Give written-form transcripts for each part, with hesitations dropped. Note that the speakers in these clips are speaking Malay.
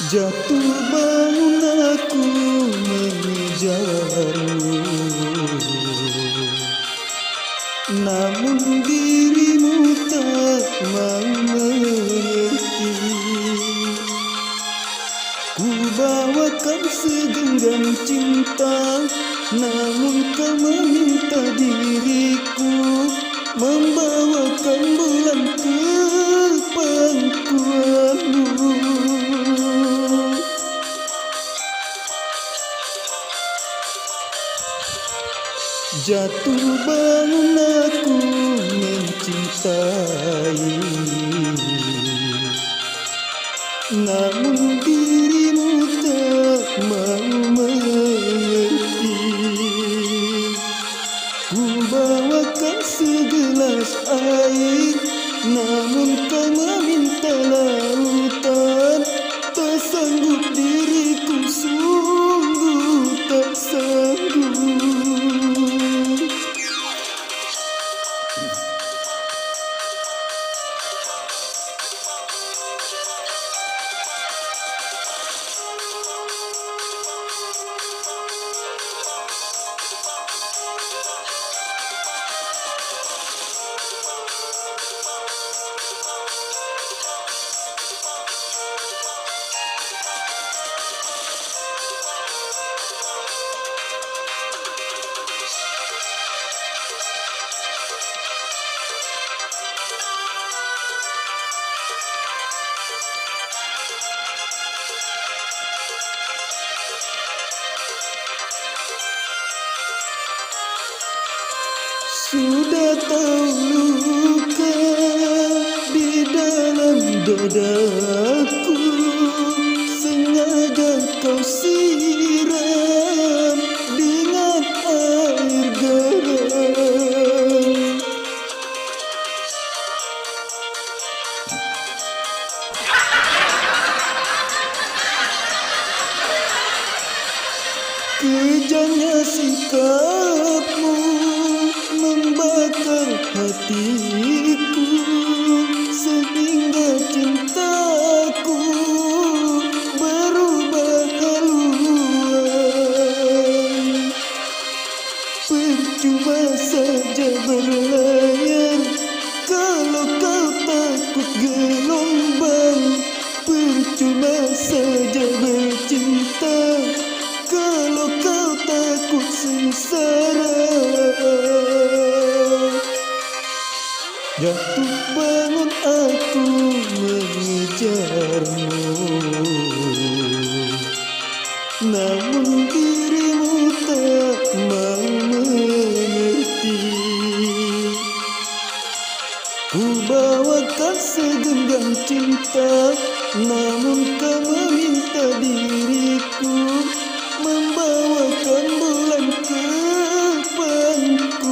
Jatuh bangun aku mengejarmu, namun dirimu tak mau mengerti. Ku bawakan segenggam cinta, namun kau meminta diriku membawakan bulan ke pangkuanmu. Jatuh bangun aku mencintai, namun dirimu tak mau mengerti. Ku bawakan segelas air, namun kau meminta lautan. Tak sanggup diriku, sungguh tak sanggup. Sudah tahu luka di dalam dadaku, sengaja kau siram dengan air garam. Kejamnya sikapmu membakar hatiku, sehingga cintaku berubah haluan. Percuma saja berlayar kalau kau takut gelombang. Percuma saja bercinta kalau kau takut sengsara. Jatuh bangun aku mengejarmu, namun dirimu tak mau mengerti. Ku bawakan segenggam cinta, namun kau meminta diriku membawakan bulan ke pangkuanmu.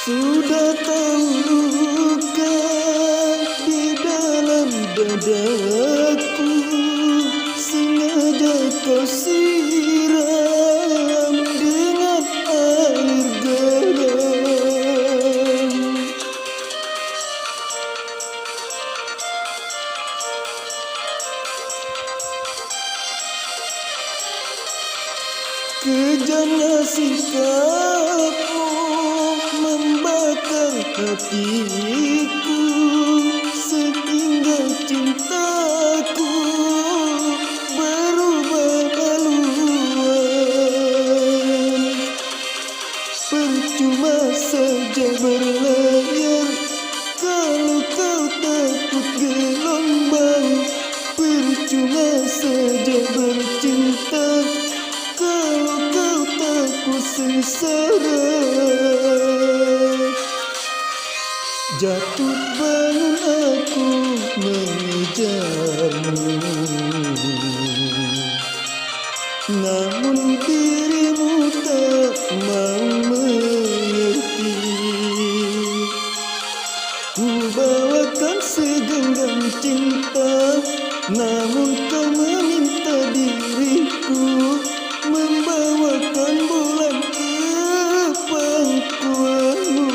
Sudah tahu luka di dalam dadaku, sengaja kau siram dengan air garam. Kejamnya sikapmu membakar hatiku, sehingga cintaku berubah haluan. Percuma saja berlayar kalau kau takut gelombang. seret. Jatuh bangun aku mengejarmu, namun dirimu tak mau mengerti. Ku bawakan segenggam cinta, namun kau meminta diriku membawakan bulan ke pangkuanmu.